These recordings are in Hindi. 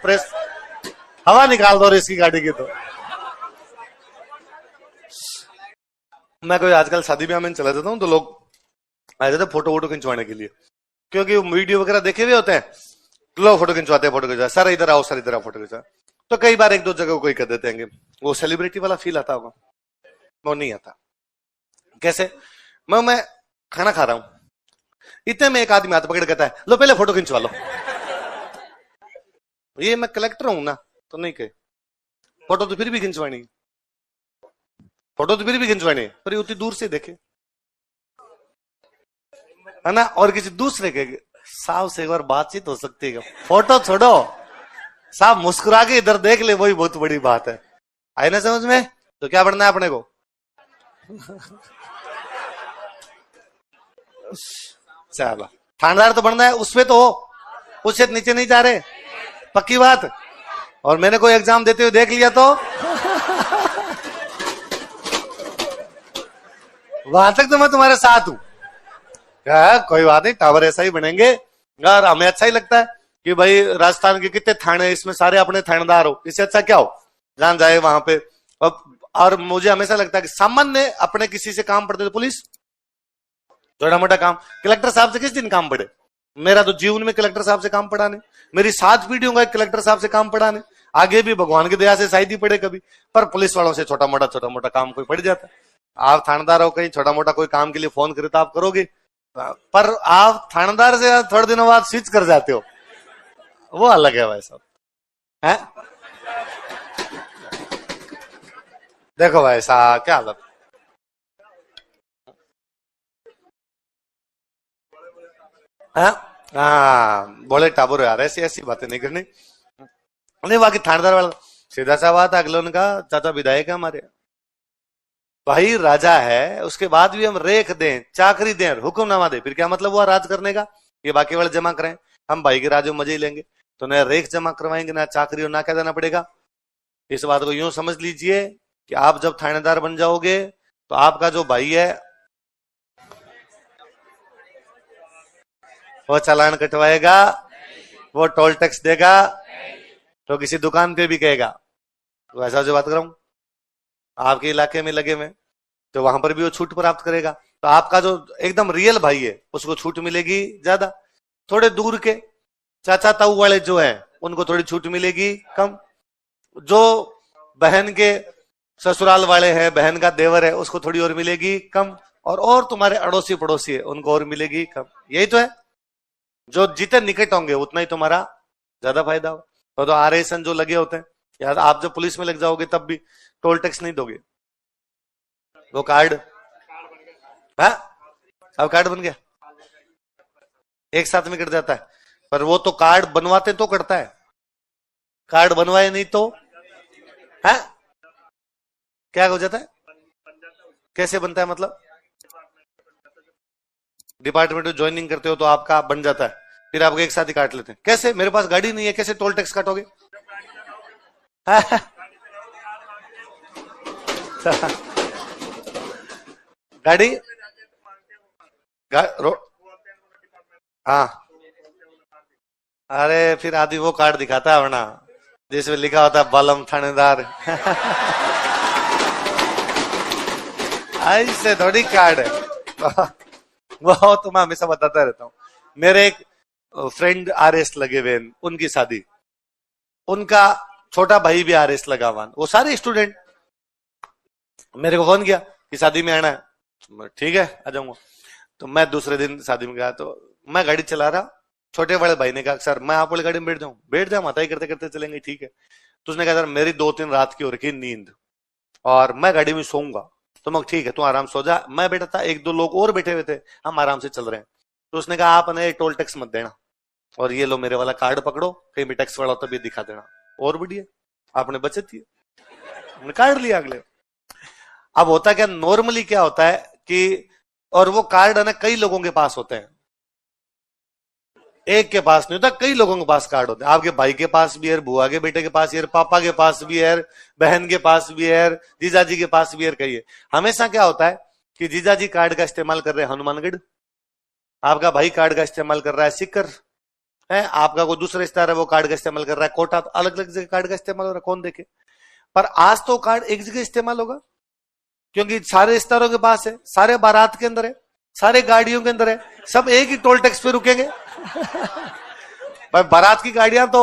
प्रेस हवा निकाल दो इसकी गाड़ी की। तो मैं कोई आजकल शादी ब्याह में चला जाता हूँ तो लोग आ जाते फोटो वोटो खिंचवाने के लिए, क्योंकि वीडियो वगैरह देखे हुए होते हैं। लोग फोटो खिंचवाते हैं, फोटो खिंचवाते, सर इधर आओ, सर इधर आओ, फोटो खिंचवा। तो कई बार एक दो जगह कोई कर देते हैं, वो सेलिब्रिटी वाला फील आता होगा, वो नहीं आता। कैसे? मैं खाना खा रहा हूं, इतने में एक आदमी हाथ पकड़ कहता है लो पहले फोटो खिंचवा लो। ये मैं कलेक्टर हूं ना, तो नहीं कहे फोटो तो फिर भी खिंचवानी, फोटो तो फिर भी खिंचवानी, पर ये उतनी दूर से देखे है ना। और किसी दूसरे के साहब से एक बार बातचीत हो सकती है, फोटो छोड़ो, साहब मुस्कुरा के इधर देख ले, वही बहुत बड़ी बात है। आई ना समझ में? तो क्या बढ़ना है अपने को? चलो थानेदार तो बनना है, उसमें तो हो, उससे नीचे नहीं जा रहे, पक्की बात। और मैंने कोई एग्जाम देते हुए देख लिया तो वहां तक तो मैं तुम्हारे साथ हूं, क्या कोई बात नहीं, टावर ऐसा ही बनेंगे। और हमें अच्छा ही लगता है कि भाई राजस्थान के कितने थाने, इसमें सारे अपने थानेदार हो, इससे अच्छा क्या हो, जान जाए वहां पे। और मुझे हमेशा लगता है कि सामान्य अपने किसी से काम पड़ते तो पुलिस, छोटा मोटा काम कलेक्टर साहब से किस दिन काम पड़े? मेरा तो जीवन में कलेक्टर साहब से काम पड़ा नहीं, मेरी 7 पीढ़ियों का कलेक्टर साहब से काम पड़ा नहीं, आगे भी भगवान की दया से शायद ही पड़े कभी, पर पुलिस वालों से छोटा मोटा काम कोई पड़ जाता है। आप थानेदार हो, कहीं छोटा मोटा कोई काम के लिए फोन करे तो आप करोगे, पर आप थानेदार से थोड़े दिनों बाद स्विच कर जाते हो, वो अलग है भाई साहब, है? देखो भाई साहब क्या हालत। हाँ बोले टाबुर यार, ऐसी ऐसी बातें नहीं करनी। नहीं बाकी थानेदार वाला सीधा सा बात, अगले उनका चाचा विधायक है हमारे भाई, राजा है, उसके बाद भी हम रेख दें, चाकरी दें, हुक्मनामा दें, फिर क्या मतलब हुआ राज करने का? ये बाकी वाले जमा करें, हम भाई के राज में मजे ही लेंगे। तो ना रेख जमा करवाएंगे, ना चाकरी, और ना क्या देना पड़ेगा। इस बात को यूं समझ लीजिए कि आप जब थानेदार बन जाओगे तो आपका जो भाई है वो चालान कटवाएगा, वो टोल टैक्स देगा, तो किसी दुकान पे भी कहेगा। तो ऐसा जो बात कर रहा हूं, आपके इलाके में लगे में, तो वहां पर भी वो छूट प्राप्त करेगा। तो आपका जो एकदम रियल भाई है उसको छूट मिलेगी ज्यादा, थोड़े दूर के चाचा ताऊ वाले जो है उनको थोड़ी छूट मिलेगी कम, जो बहन के ससुराल वाले हैं, बहन का देवर है, उसको थोड़ी और मिलेगी कम, और तुम्हारे अड़ोसी पड़ोसी है उनको और मिलेगी कम। यही तो है, जो जितने निकट होंगे उतना ही तुम्हारा ज्यादा फायदा हो। तो आरएसन जो लगे होते हैं यार, आप जब पुलिस में लग जाओगे तब भी टोल टैक्स नहीं दोगे, वो कार्ड, हाँ अब कार्ड बन गया, एक साथ में कट जाता है। पर वो तो कार्ड बनवाते तो कटता है, कार्ड बनवाए नहीं तो है क्या हो जाता है? कैसे बनता है मतलब? डिपार्टमेंट में ज्वाइनिंग करते हो तो आपका बन जाता है, फिर आपको एक साथ ही काट लेते हैं। कैसे? मेरे पास गाड़ी नहीं है, कैसे टोल टैक्स काटोगे? गाड़ी हाँ, अरे फिर आदि वो कार्ड दिखाता है वरना, जिसमें लिखा होता है बालम थानेदार। ऐसे थोड़ी कार्ड है। वो तो मैं हमेशा बताता रहता हूँ, मेरे एक फ्रेंड आरएस लगे हुए, उनकी शादी, उनका छोटा भाई भी आरएस लगा हुआ, वो सारे स्टूडेंट मेरे को फोन किया कि शादी में आना है, ठीक है आ जाऊंगा। तो मैं दूसरे दिन शादी में गया, तो मैं गाड़ी चला रहा, छोटे वाले भाई ने कहा सर मैं आप वाली गाड़ी में बैठ जाऊं, बैठ जा, माता ही करते करते चलेंगे, ठीक है। तो उसने कहा सर मेरी 2-3 रात की हो रखी नींद और मैं गाड़ी में सोऊंगा, तो मैं ठीक है तू आराम सो जा। मैं बैठा था, 1-2 लोग और बैठे हुए थे, हम आराम से चल रहे हैं। तो उसने कहा आप ने टोल टैक्स मत देना, और ये लो मेरे वाला कार्ड पकड़ो, कहीं भी टैक्स वाला हो तब ये दिखा देना, और बढ़िया आपने बचत की, हमने कार्ड लिया अगले। अब होता क्या, नॉर्मली क्या होता है कि, और वो कार्ड है ना कई लोगों के पास होते हैं, एक के पास नहीं होता, कई लोगों के पास कार्ड होते हैं। आपके भाई के पास भी है, बुआ के बेटे के पास भी है, पापा के पास भी है, बहन के पास भी है, जीजाजी के पास भी है, कही है। हमेशा क्या होता है कि जीजाजी कार्ड का इस्तेमाल कर रहे हैं हनुमानगढ़, आपका भाई कार्ड का इस्तेमाल कर रहा है सीकर, है। आपका कोई दूसरा रिश्तेदार है वो कार्ड का इस्तेमाल कर रहा है, कोटा अलग अलग जगह कार्ड का इस्तेमाल हो रहा है, कौन देखे। पर आज तो कार्ड एक जगह इस्तेमाल होगा, क्योंकि सारे रिश्तेदारों के पास है, सारे बारात के अंदर है, सारे गाड़ियों के अंदर है, सब एक ही टोल टैक्स पे रुकेंगे। भाई बारात की गाड़ियां तो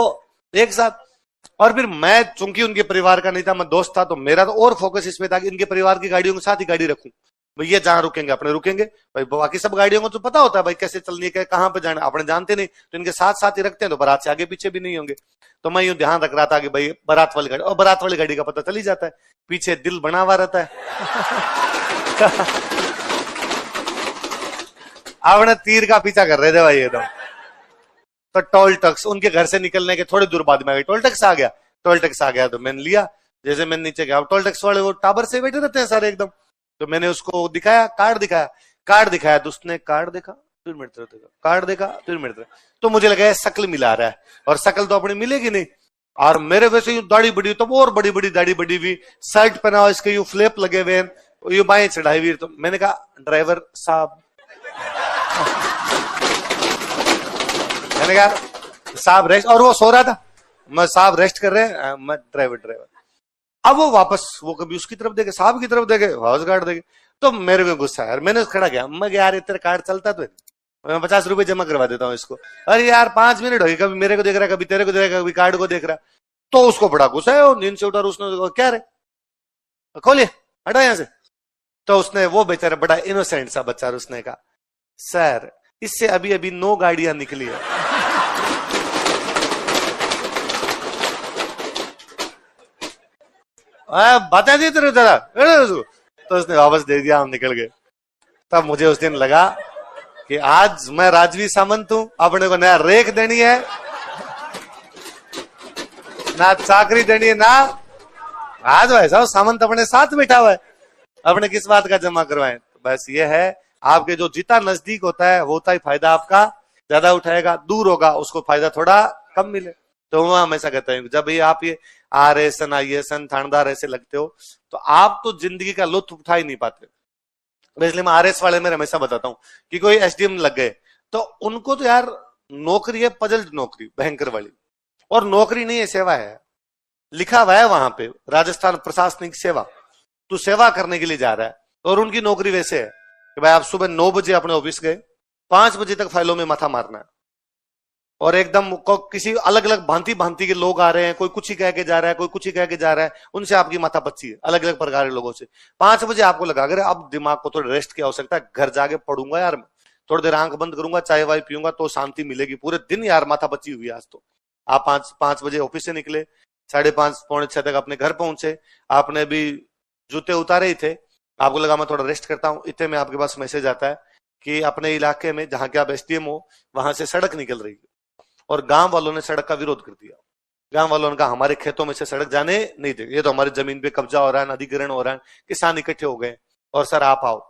एक साथ। और फिर मैं चूंकि उनके परिवार का नहीं था, मैं दोस्त था, तो मेरा तो और फोकस इसमें था कि इनके परिवार की गाड़ियों के साथ ही गाड़ी रखूं। भाई ये जहां रुकेंगे अपने रुकेंगे, भाई बाकी सब गाड़ियों को तो पता होता है भाई कैसे चलनी है, कहां पे जाना, अपने जानते नहीं, तो इनके साथ साथ ही रखते हैं, तो बारात से आगे पीछे भी नहीं होंगे। तो मैं यूं ध्यान रख रहा था कि भाई बारात वाली गाड़ी, और बारात वाली गाड़ी का पता चल ही जाता है, पीछे दिल बना हुआ रहता है। आपने तीर का पीछा कर रहे थे भाई एकदम। तो टोल टैक्स उनके घर से निकलने के थोड़ी दूर बाद में आ गई, टोल टैक्स आ गया। टोल टैक्स आ गया तो मैंने लिया, जैसे मैंने नीचे गया, टोल टैक्स वाले वो टावर से बैठे रहते हैं सारे एकदम। तो मैंने उसको दिखाया, कार्ड दिखाया, कार्ड दिखाया, तो उसने कार्ड देखा, फिर मेरे तरफ देखा, कार्ड देखा, फिर मेरे तरफ। तो मुझे लगा शक्ल मिला रहा है, और शक्ल तो अपनी मिलेगी नहीं। और मेरे वैसे यूं दाढ़ी बड़ी, तो और बड़ी बड़ी दाढ़ी बड़ी हुई, शर्ट पहना हुआ, इसके यूं फ्लैप लगे हुए, यूं बाएं चढ़ाई हुई। तो मैंने कहा ड्राइवर साहब, मैंने कहा साहब रेस्ट, और वो सो रहा था, मैं साहब रेस्ट कर रहे हैं, मैं ड्राइवर ड्राइवर। अब वो वापस वो कभी उसकी तरफ देखे, साहब की तरफ देखे, हाउस गार्ड देखे। तो मेरे को गुस्सा है, मैंने खड़ा किया, मैं यार तेरा कार्ड चलता तो मैं 50 रुपए जमा करवा देता हूँ इसको। अरे यार 5 मिनट हो गए, कभी मेरे को देख रहा है, कभी तेरे को देख रहा है, कभी कार्ड को देख रहा है। तो उसको बड़ा गुस्सा है, नींद से उठा, उसने क्या रे खोलिए, हटा यहां से। तो उसने, वो बेचारा बड़ा इनोसेंट सा बच्चा, उसने कहा सर इससे अभी अभी 9 गाड़ियां निकली है। बता दी तेरे जरा। तो उसने वापस दे दिया, हम निकल गए। तब मुझे उस दिन लगा कि आज मैं राजवी सामंत हूं, अपने को नया रेख देनी है, ना चाकरी देनी है, ना आज वैसा सामंत अपने साथ बैठा हुआ है, अपने किस बात का जमा करवाएं। तो बस ये है, आपके जो जितना नजदीक होता है होता ही फायदा आपका ज्यादा उठाएगा, दूर होगा उसको फायदा थोड़ा कम मिले। तो मैं हमेशा कहता हूं जब ये आप ये RSN ISN थानेदार ऐसे लगते हो, तो आप तो जिंदगी का लुत्फ उठा ही नहीं पाते। इसलिए मैं RS वाले में हमेशा बताता हूं कि कोई SDM लग गए, तो उनको तो यार नौकरी है, पजल्ट नौकरी भयंकर वाली, और नौकरी नहीं है, सेवा है। लिखा हुआ है वहां पे राजस्थान प्रशासनिक सेवा, तू सेवा करने के लिए जा रहा है। और उनकी नौकरी वैसे है कि भाई आप सुबह 9 बजे अपने ऑफिस गए, 5 बजे तक फाइलों में माथा मारना है, और एकदम किसी अलग अलग भांति भांति के लोग आ रहे हैं, कोई कुछ ही कह के जा रहा है, कोई कुछ ही कह के जा रहा है, उनसे आपकी माथा पच्ची है, अलग अलग प्रकार के लोगों से। 5 बजे आपको लगा, अगर अब दिमाग को थोड़ा रेस्ट की आवश्यकता है, घर जाके पढ़ूंगा यार, थोड़ी देर आंख बंद करूंगा, चाय वाय पीऊंगा तो शांति मिलेगी, पूरे दिन यार माथा पच्ची हुई आज तो। आप 5 बजे ऑफिस से निकले, 5:30 पौने 6 तक अपने घर पहुंचे, आपने भी जूते उतारे ही थे, आपको लगा मैं थोड़ा रेस्ट करता हूं, इतने में आपके पास मैसेज आता है कि अपने इलाके में जहां के आप SDM हो, वहां से सड़क निकल रही है, और गांव वालों ने सड़क का विरोध कर दिया। गांव वालों ने कहा हमारे खेतों में से सड़क जाने नहीं देंगे, ये तो हमारी जमीन पे कब्जा हो रहा है, अधिग्रहण हो रहा है, किसान इकट्ठे हो गए, और सर आप आओ।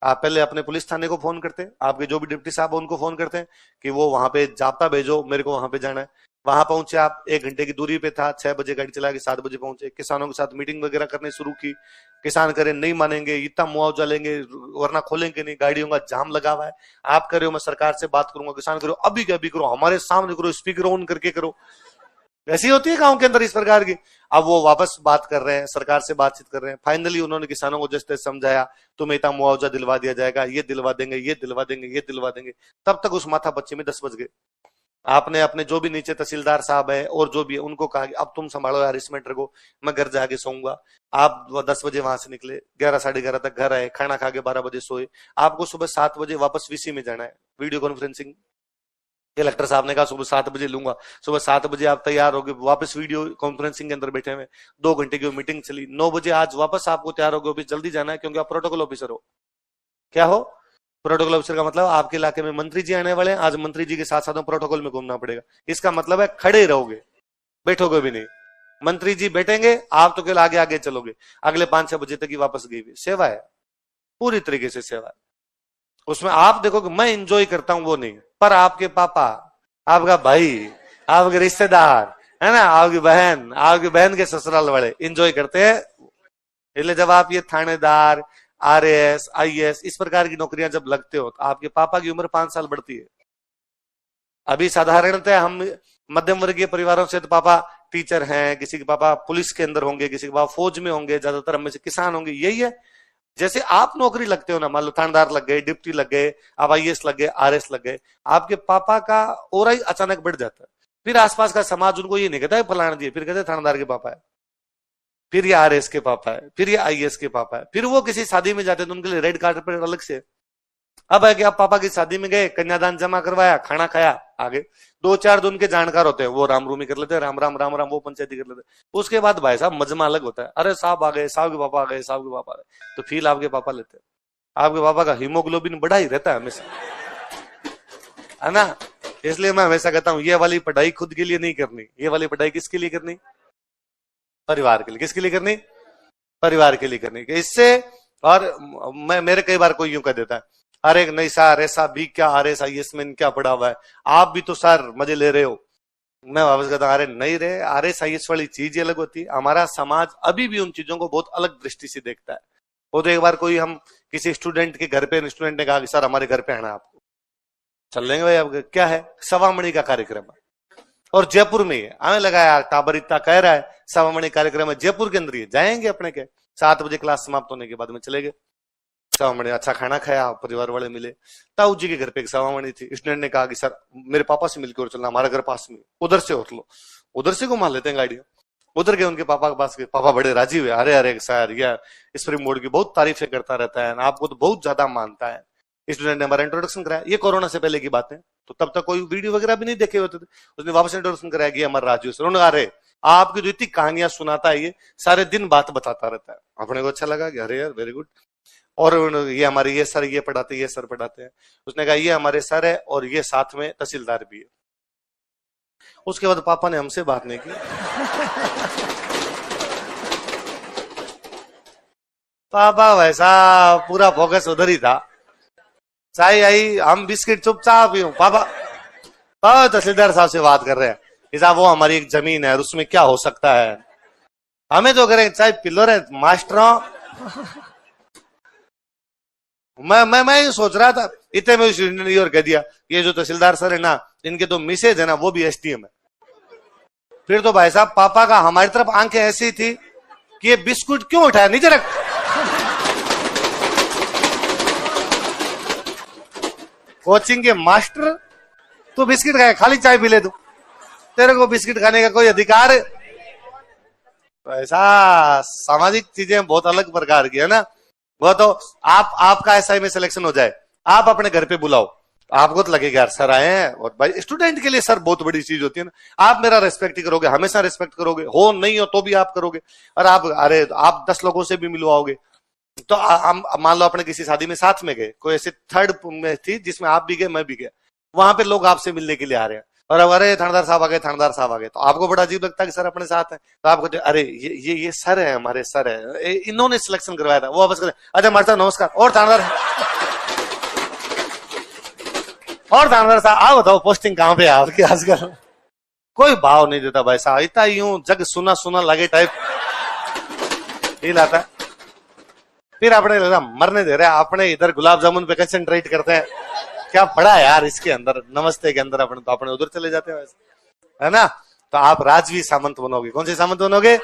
आप पहले अपने पुलिस थाने को फोन करते हैं, आपके जो भी डिप्टी साहब उनको फोन करते हैं कि वो वहां पे जाप्ता भेजो, मेरे को वहां पे जाना है। वहां पहुंचे आप, 1 घंटे की दूरी पे था, 6 बजे गाड़ी चला के 7 बजे पहुंचे, किसानों के साथ मीटिंग वगैरह करनी शुरू की। किसान करे नहीं मानेंगे, इतना मुआवजा लेंगे वरना खोलेंगे नहीं, गाड़ियों का जाम लगा हुआ है, आप करो मैं सरकार से बात करूंगा, किसान करो अभी के अभी करो, हमारे सामने करो, स्पीकर ऑन करके करो। ऐसी होती है गांव के अंदर इस प्रकार की। अब वो वापस बात कर रहे हैं, सरकार से बातचीत कर रहे हैं, फाइनली उन्होंने किसानों को जैसे समझाया, तुम्हें इतना मुआवजा दिलवा दिया जाएगा, ये दिलवा देंगे, ये दिलवा देंगे, ये दिलवा देंगे। तब तक उस माथा बच्चे में 10 बज गए। आपने अपने जो भी नीचे तहसीलदार साहब है और जो भी है उनको कहा कि अब तुम संभालो यार इस मैटर को, मैं घर जाके सोऊंगा। आप 10 बजे वहां से निकले, 11 साढ़े 11 तक घर आए, खाना खा के 12 बजे सोए। आपको सुबह 7 बजे वापस VC में जाना है, वीडियो कॉन्फ्रेंसिंग। कलेक्टर साहब ने कहा सुबह 7 बजे लूंगा, सुबह 7 बजे आप तैयार हो गए, वापस वीडियो कॉन्फ्रेंसिंग के अंदर बैठे हुए, 2 घंटे की मीटिंग चली। 9 बजे आज वापस आपको तैयार हो गए, ऑफिस जल्दी जाना है क्योंकि आप प्रोटोकॉल ऑफिसर हो। क्या हो? प्रोटोकॉल ऑफिसर का मतलब आपके इलाके में मंत्री जी आने वाले हैं, आज मंत्री जी के साथ साथ प्रोटोकॉल में घूमना पड़ेगा। इसका मतलब है खड़े रहोगे, बैठोगे भी नहीं। मंत्री जी बैठेंगे, आप तो केवल आगे आगे चलोगे। अगले 5-6 बजे तक ही वापस गई हुई सेवा है, पूरी तरीके से सेवा है। उसमें आप देखो कि मैं एंजॉय करता हूं वो नहीं, पर आपके पापा, आपका भाई, आपके रिश्तेदार है ना, आपकी बहन के ससुराल वाले एंजॉय करते हैं। इसलिए जब आप ये थानेदार, RAS IAS इस प्रकार की नौकरियां जब लगते हो, तो आपके पापा की उम्र 5 साल बढ़ती है, अभी साधारणतः हम मध्यम वर्गीय परिवारों से तो पापा टीचर हैं, किसी के पापा पुलिस के अंदर होंगे, किसी के पापा फौज में होंगे, ज्यादातर हम में से किसान होंगे, यही है। जैसे आप नौकरी लगते हो ना, मान लो थानेदार लग गए, डिप्टी लग गए, आप आईएएस लग गए, आरएस लग गए, आपके पापा का ओरा ही अचानक बढ़ जाता है। फिर आसपास का समाज उनको ये नहीं कहता है फलाना जी, फिर कहते थानेदार के पापा है, फिर ये आरएस के पापा है, फिर ये आईएएस के पापा है। फिर वो किसी शादी में जाते हैं तो उनके लिए रेड कार्पेट अलग से। अब है कि आप पापा की शादी में गए, कन्यादान जमा करवाया, खाना खाया, आगे 2-4 दिन के जानकार होते हैं, वो राम रूमी कर लेते हैं, राम राम राम राम, वो पंचायती कर लेते हैं। उसके बाद भाई साहब मजमा अलग होता है, अरे साहब आ गए, साहब के पापा आ गए, साहब के पापा आ गए, तो फील आपके पापा लेते हैं। आपके पापा का हीमोग्लोबिन बढ़ा ही रहता है हमेशा, है ना। इसलिए मैं हमेशा कहता हूं ये वाली पढ़ाई खुद के लिए नहीं करनी, ये वाली पढ़ाई किसके लिए करनी? परिवार के लिए। किसके लिए करनी? परिवार के लिए करनी। इससे, और मैं मेरे कई बार कोई यूं कह देता है, अरे नहीं सर ऐसा भी क्या, अरे आईएएस में क्या पढ़ा हुआ है, आप भी तो सर मजे ले रहे हो। मैं वापस कहता हूं अरे नहीं रे, अरे आईएएस वाली चीज अलग होती है। हमारा समाज अभी भी उन चीजों को बहुत अलग दृष्टि से देखता है। वो तो एक बार कोई, हम किसी स्टूडेंट के घर पे, स्टूडेंट ने कहा कि सर हमारे घर पे आना आपको, चल लेंगे भाई। अब क्या है, सवामणि का कार्यक्रम है और जयपुर में है। हमें लगा यार टाबर इतना कह रहा है, सवामणि कार्यक्रम है जयपुर के अंदर ही, जाएंगे अपने के 7 बजे क्लास समाप्त होने के बाद में चले गए। सवामणि, अच्छा खाना खाया, परिवार वाले मिले। ताऊ जी के घर पे एक सवामणि थी। स्टूडेंट ने कहा कि सर मेरे पापा से मिलकर और चलना, हमारा घर पास में, उधर से होट लो, उधर से घुमा लेते हैं गाड़ियां। उधर गए, उनके पापा के पास गए, पापा बड़े राजी हुए, अरे अरे सर यार स्प्रिंग बोर्ड की बहुत तारीफें करता रहता है, आपको तो बहुत ज्यादा मानता है। स्टूडेंट ने हमारा इंट्रोडक्शन कराया, ये कोरोना से पहले की बात है, तो तब तक कोई वीडियो वगैरह भी नहीं देखे होते थे। उसने वापस इंट्रोडक्शन कराया कि हमारा राजू सर। उन्होंने अरे आपकी जो इतनी कहानियां सुनाता है, ये सारे दिन बात बताता रहता है। अपने को अच्छा लगा कि अरे यार वेरी गुड। और ये हमारे ये सर ये पढ़ाते, ये सर पढ़ाते हैं। उसने कहा ये हमारे सर है और ये साथ में तहसीलदार भी है। उसके बाद पापा ने हमसे बात नहीं की। पापा वैसा पूरा फोकस उधर ही था। चाय आई, हम बिस्किट चुपचाप ही हूं। पापा तहसीलदार साहब से बात कर रहे हैं, साहब वो हमारी एक जमीन है और उसमें क्या हो सकता है, हमें तो करें चाहे पिल्लो रहे मास्टरों। मैं सोच रहा था, इतने में और कह दिया ये जो तहसीलदार सर है ना, इनके तो मिसेज है ना वो भी एसडीएम है। फिर तो भाई साहब पापा का हमारी तरफ आंखें ऐसी थी कि ये बिस्कुट क्यों उठाया, नीचे रख। कोचिंग के मास्टर, तू बिस्किट खाए, खाली चाय पी ले, तू तेरे को बिस्किट खाने का कोई अधिकार है? ऐसा सामाजिक चीजें बहुत अलग प्रकार की है ना। वो तो आपका एसआई में सिलेक्शन हो जाए, आप अपने घर पे बुलाओ, आपको तो लगेगा यार सर आए हैं। और भाई स्टूडेंट के लिए सर बहुत बड़ी चीज होती है ना। आप मेरा रिस्पेक्ट ही करोगे, हमेशा रिस्पेक्ट करोगे, हो नहीं हो तो भी आप करोगे। और आप अरे आप 10 लोगों से भी मिलवाओगे। तो मान लो अपने किसी शादी में साथ में गए, कोई ऐसे थर्ड में थी जिसमें आप भी गए मैं भी गया, वहां पे लोग आपसे मिलने के लिए आ रहे हैं और अब अरे थानेदार साहब आ गए, थानेदार साहब आ गए, तो आपको बड़ा अजीब लगता है कि सर अपने साथ है। तो आपको अरे ये सर है, हमारे सर है, इन्होंने सिलेक्शन करवाया था। वो वापस करें, अच्छा मारता नमस्कार, और थानेदार साहब आप बताओ पोस्टिंग कहां पे है आपके आजकल? कोई भाव नहीं देता भाई साहब, इतना यूं जग सुना सुना लगे टाइप फील आता है। फिर अपने मरने दे रहे, अपने इधर गुलाब जामुन पे कंसंट्रेट करते हैं, क्या पड़ा यार इसके अंदर, नमस्ते के अंदर अपने तो अपने उधर चले जाते हैं वैसे, है ना। तो आप राजवी सामंत बनोगे। कौन से सामंत बनोगे?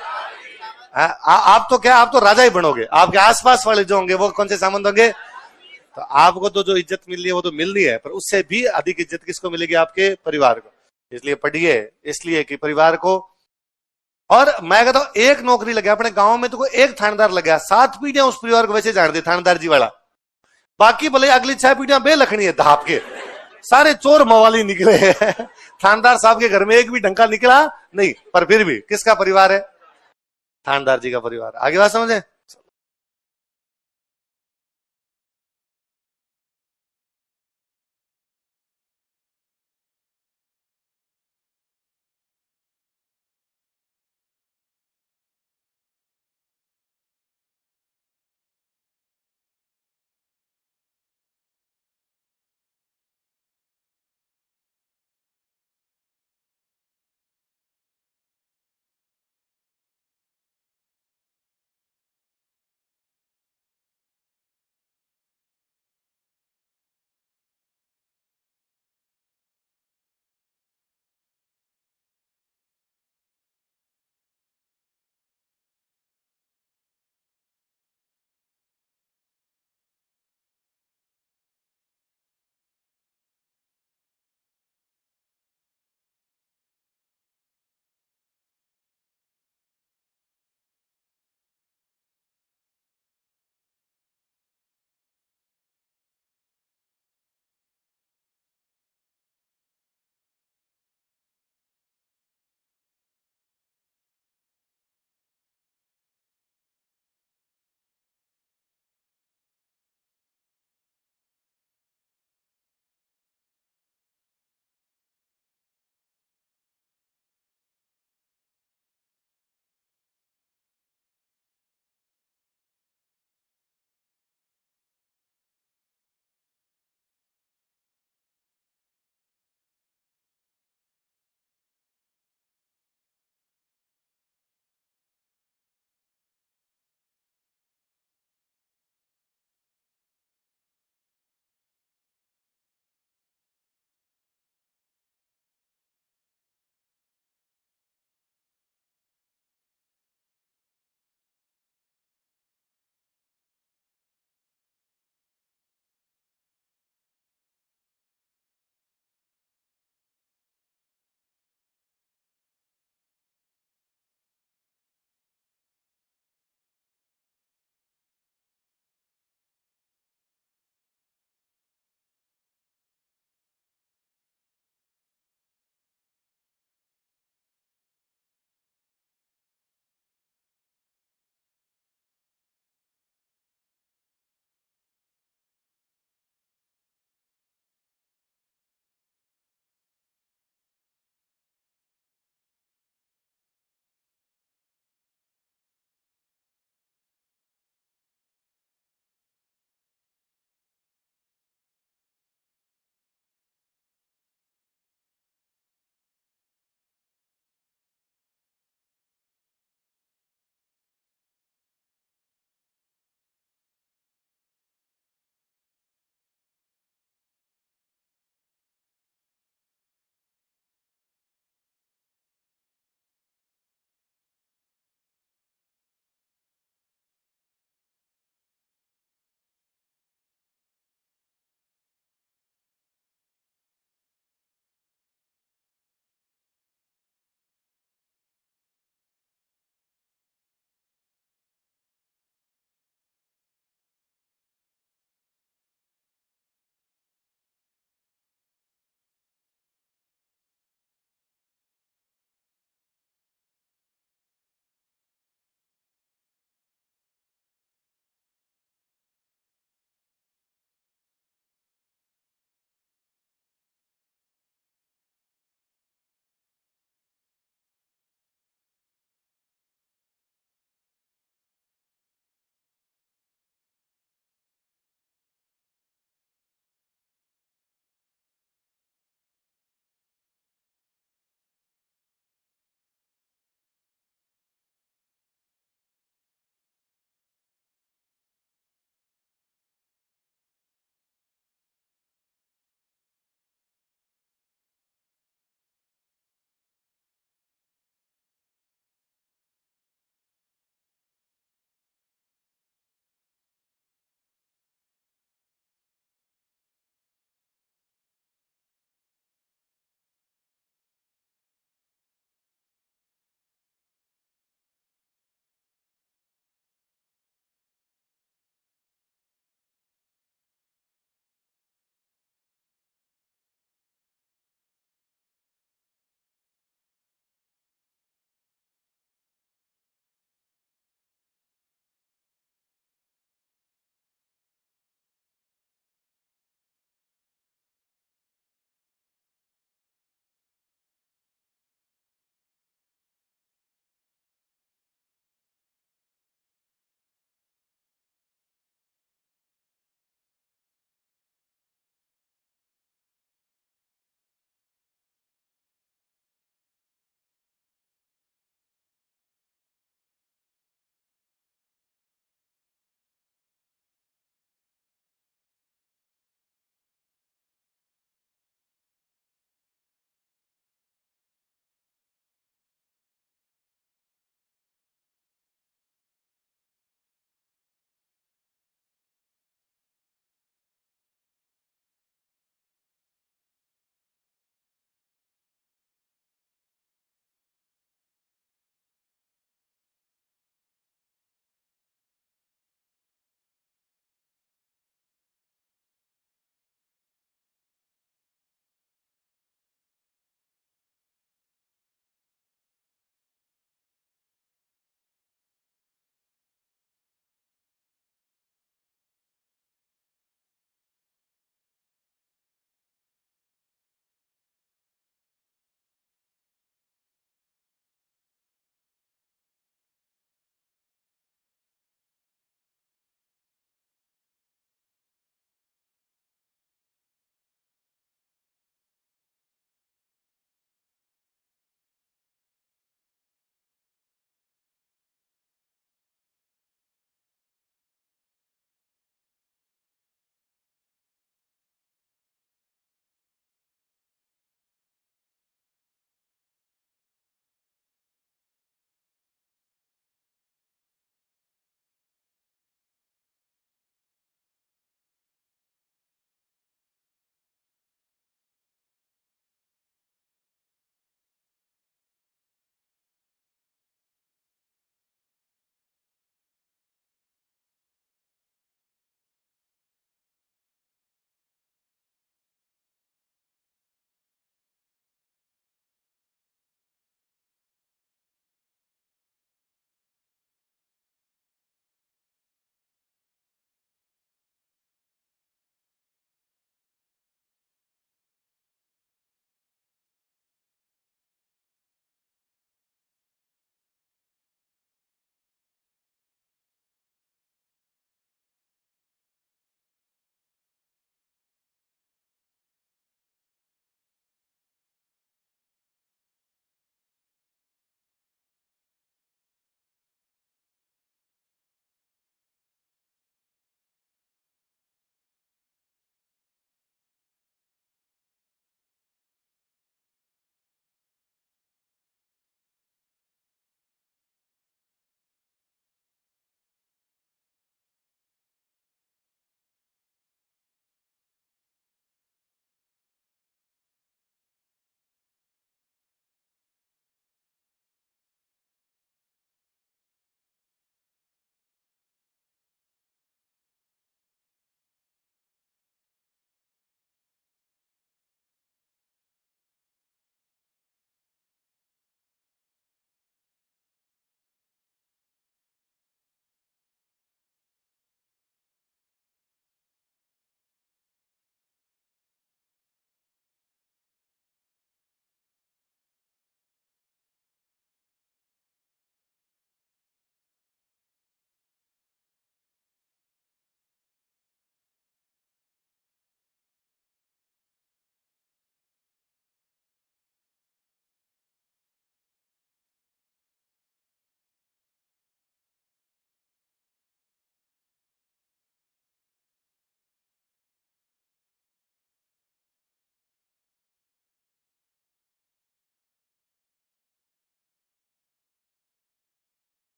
आप तो क्या, आप तो राजा ही बनोगे। आपके आसपास वाले जो होंगे वो कौन से सामंत होंगे? तो आपको तो जो इज्जत मिल रही है वो तो मिल रही है, पर उससे भी अधिक इज्जत किसको मिलेगी? आपके परिवार को। इसलिए पढ़िए, इसलिए कि परिवार को। और मैं कहता हूं एक नौकरी लगे अपने गांव में तो कोई एक थानेदार लग गया, 7 पीढ़ियां उस परिवार को वैसे जान दे, थानेदार जी वाला। बाकी भले अगली 6 पीढ़ियां बेलखनी है धाप के, सारे चोर मवाली निकले हैं। थानेदार साहब के घर में एक भी ढंका निकला नहीं, पर फिर भी किसका परिवार है? थानेदार जी का परिवार। आगे बात समझे?